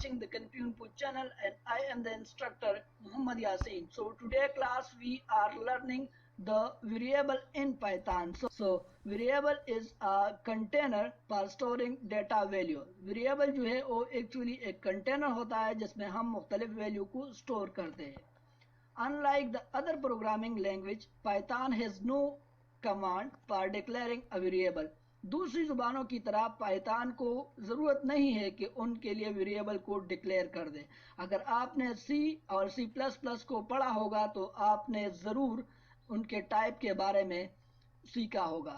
watching the Confused Input channel, and I am the instructor Muhammad Yasin. So today class we are learning the variable in Python. So variable is a container for storing data value. Variable जो है वो actually एक container होता है जिसमें हम मुख्तलिफ value को store करते हैं. Unlike the other programming language, Python has no command for declaring a variable. दूसरी ज़ुबानों की तरह पाइथन को ज़रूरत नहीं है कि उनके लिए वेरिएबल को डिक्लेयर कर दे. अगर आपने C और C++ को पढ़ा होगा तो आपने ज़रूर उनके टाइप के बारे में सीखा होगा.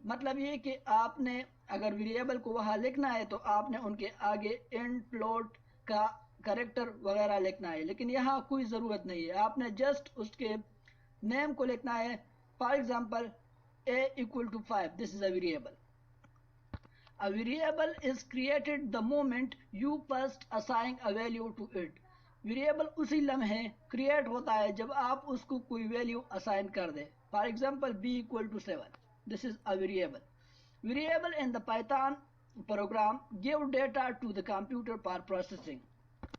मतलब ये कि आपने अगर वेरिएबल को वहाँ लिखना है तो आपने उनके आगे इंट, फ्लोट का कैरेक्टर वगैरह लिखना है, लेकिन यहाँ कोई ज़रूरत नहीं है. आपने जस्ट उसके नेम को लिखना है. For example a equal to 5. This is a variable. A variable is created the moment you first assign a value to it. Variable उसी लम्हे create होता है जब आप उसको कोई value assign कर दे. For example, b equal to 7. This is a variable. Variable in the Python program give data to the computer for processing.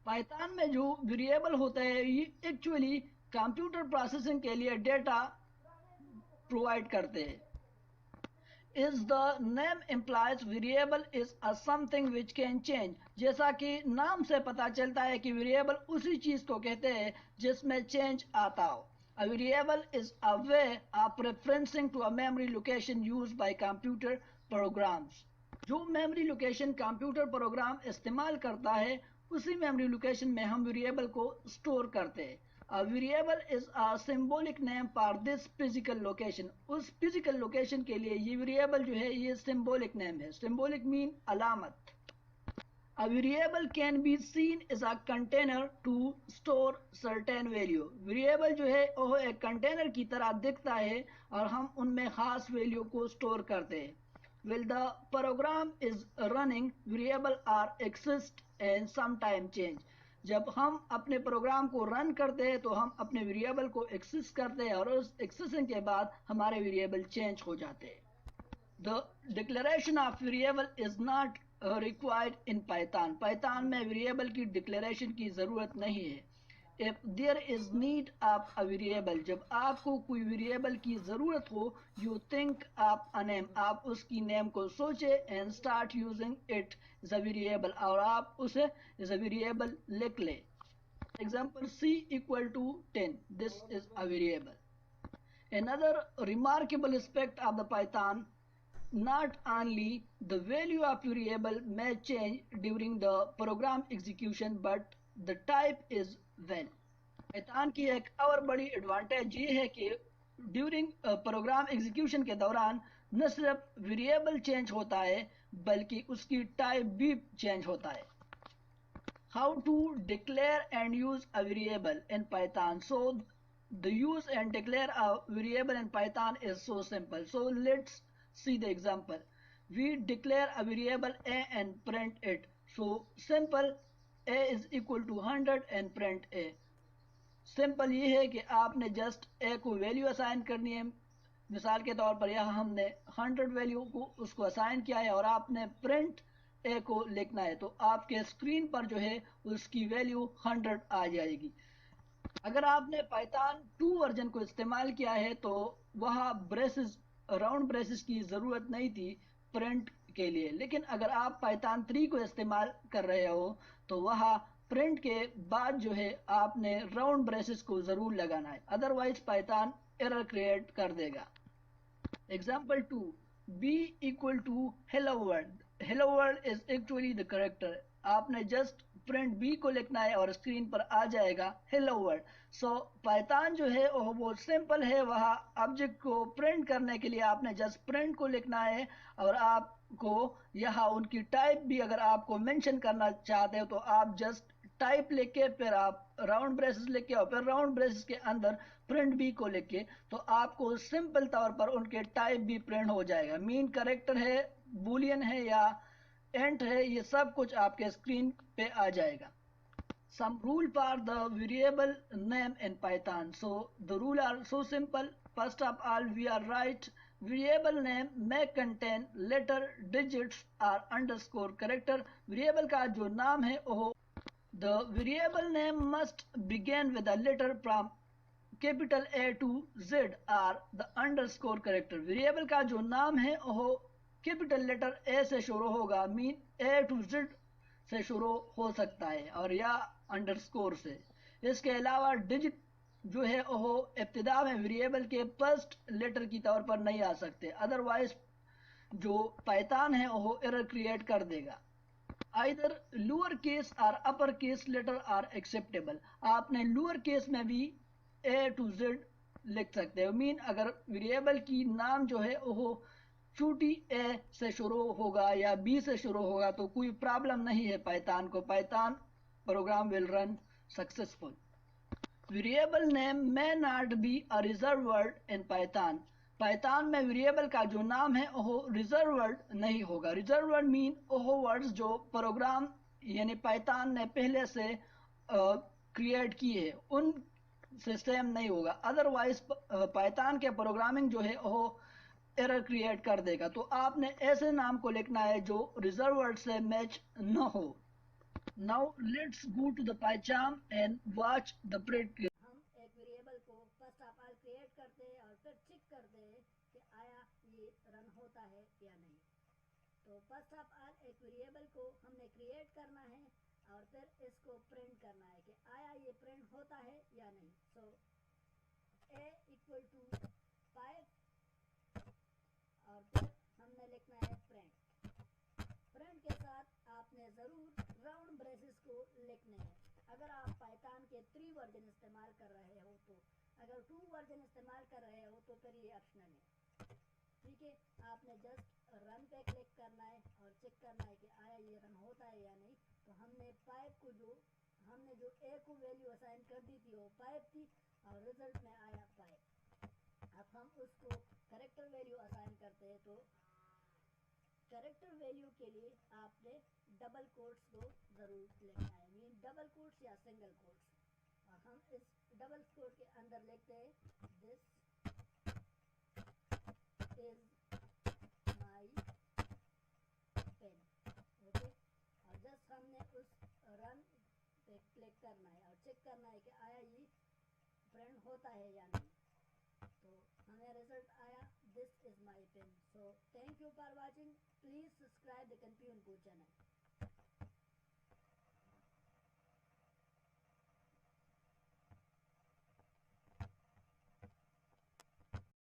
Python में जो variable होता है ये actually computer processing के लिए data प्रोवाइड करते हैं. Is the name implies variable is a something which can change. जैसा कि नाम से पता चलता है कि वेरिएबल उसी चीज को कहते हैं जिसमें चेंज आता हो. A variable is a way of referencing to a memory location used by computer programs. जो मेमोरी लोकेशन कंप्यूटर प्रोग्राम इस्तेमाल करता है उसी मेमोरी लोकेशन में हम वेरिएबल को स्टोर करते हैं. A variable is a symbolic name for this physical location. उस physical location के लिए ये variable जो है ये symbolic name है. Symbolic mean अलामत. A variable can be seen as a container to store certain value. Variable जो है वो एक container की तरह दिखता है और हम उनमें खास value को store करते हैं. While the program is running, variable are exist and sometime change. जब हम अपने प्रोग्राम को रन करते हैं तो हम अपने वेरिएबल को एक्सेस करते हैं और उस एक्सेसिंग के बाद हमारे वेरिएबल चेंज हो जाते हैं. The declaration of variable is not required in Python. Python में वेरिएबल की डिक्लेरेशन की ज़रूरत नहीं है. If there is need of a variable, जब आपको कोई वेरिएबल की ज़रूरत हो, you think of a name, आप उसकी नेम को सोचे and start using it as a variable, और आप उसे एज अ वेरिएबल लिख ले. Example C equal to 10. This is a variable. Another remarkable aspect of the Python, not only the value of variable may change during the program execution, but the type is when. Python की एक और बड़ी advantage ये है कि during program execution के दौरान न सिर्फ वेरिएबल चेंज होता है बल्कि उसकी टाइप भी चेंज होता है. How to declare and use a variable in Python. So the use and declare a variable in Python is so simple. So let's see the example. We declare a variable a and print it. So simple, a is equal to 100 and print a. Simple ये है कि आपने just a को value assign करनी है. मिसाल के तौर पर यहाँ हमने 100 वैल्यू को उसको असाइन किया है और आपने प्रिंट a को लिखना है तो आपके स्क्रीन पर जो है उसकी वैल्यू 100 आ जाएगी. अगर आपने पाइथन 2 वर्जन को इस्तेमाल किया है तो वहाँ ब्रेसेस, राउंड ब्रेसेस की ज़रूरत नहीं थी प्रिंट के लिए, लेकिन अगर आप पाइथन 3 को इस्तेमाल कर रहे हो तो वहाँ प्रिंट के बाद जो है आपने राउंड ब्रेसेस को ज़रूर लगाना है, अदरवाइज पाइथन एरर क्रिएट कर देगा. Example 2, b equal to hello world. Hello world is actually the character. आपने जस्ट प्रिंट b को लिखना है और स्क्रीन पर आ जाएगा हेलो वर्ल्ड. सो पाइथन जो है वो सिंपल है. वहाँ ऑब्जेक्ट को प्रिंट करने के लिए आपने जस्ट प्रिंट को लिखना है और आपको यहाँ उनकी टाइप भी अगर आपको मेंशन करना चाहते हो तो आप जस्ट टाइप लिख के फिर आप राउंड ब्रेसेस लिख के और फिर राउंड ब्रेसेस के अंदर प्रिंट b को लिख के तो आपको सिंपल तौर पर उनके टाइप भी प्रिंट हो जाएगा. मीन कैरेक्टर है, बूलियन है या एंट है, ये सब कुछ आपके स्क्रीन पे आ जाएगा. Some rule for the variable name in Python. So the rule are so simple. First of all, we are write variable name may contain letter, digits or underscore character. Variable का जो नाम है वो the variable name must begin with a letter from capital A to Z or the underscore character. Variable का जो नाम है वो कैपिटल लेटर A से शुरू होगा, मीन A to Z से शुरू हो सकता है और या अंडरस्कोर से। इसके अलावा डिजिट जो है वो इब्तिदा में वेरिएबल के फर्स्ट लेटर की तौर पर नहीं आ सकते, अदरवाइज जो पाइथन है वो एरर क्रिएट कर देगा। आइदर लोअर केस और upper case letter are acceptable. आपने लोअर केस में भी ए टू जेड लिख सकते हो, मीन अगर वेरिएबल की नाम जो है वो छोटी ए से शुरू होगा या बी से शुरू होगा तो कोई प्रॉब्लम नहीं है पाइथन को, Python programme will run successful. Variable name may not be a reserved word in Python. Python में वेरिएबल का जो नाम है वो रिजर्व वर्ड नहीं होगा। रिजर्व वर्ड मीन वो वर्ड्स जो प्रोग्राम यानी पाइथन ने पहले से क्रिएट किए हैं उन से सेम नहीं होगा, अदरवाइज पाइथन के प्रोग्रामिंग जो है वो एरर क्रिएट कर देगा। तो आपने ऐसे नाम को लिखना है जो रिजर्व वर्ड से मैच न हो। Now let's go to the Python and watch the print. हम एक वेरिएबल को फर्स्ट ऑफ ऑल क्रिएट करते हैं और फिर चेक करते हैं कि आया ये रन होता है या नहीं। तो फर्स्ट ऑफ ऑल एक वेरिएबल को हमने क्रिएट करना है और फिर इसको प्रिंट करना है कि आया ये प्रिंट होता है या नहीं। सो a इक्वल टू 5 और फिर हमने लिखना है प्रिंट। प्रिंट के साथ आपने ज़रूर राउंड ब्रेसेस को लिखने हैं। अगर आप पाइथन के 3 वर्जन इस्तेमाल कर रहे हो तो, अगर 2 वर्जन इस्तेमाल कर रहे हो तो फिर ये ऑप्शनल है। ठीक है, आपने जस्ट रन पे क्लिक करना है और चेक करना है कि आया ये रन होता है या नहीं। तो हमने 5 को हमने जो ए को वैल्यू असाइन कर दी थी वो 5 थी और रिजल्ट में आया 5। अब हम उसको करेक्टर वैल्यू असाइन करते हैं। तो करेक्टर वैल्यू के लिए आपने डबल कोट्स को ज़रूर लिखना है, मीन डबल कोट्स या सिंगल कोट्स। और हम इस डबल कोट के अंदर लिखते हैं this is my pen. Okay, और जस्ट हमने उस रन पे क्लिक करना है और चेक करना है कि आया ये प्रिंट होता है या नहीं। तो हमें रिजल्ट आया this is my pen. So thank you for watching. Please subscribe the कंप्यून को चैनल।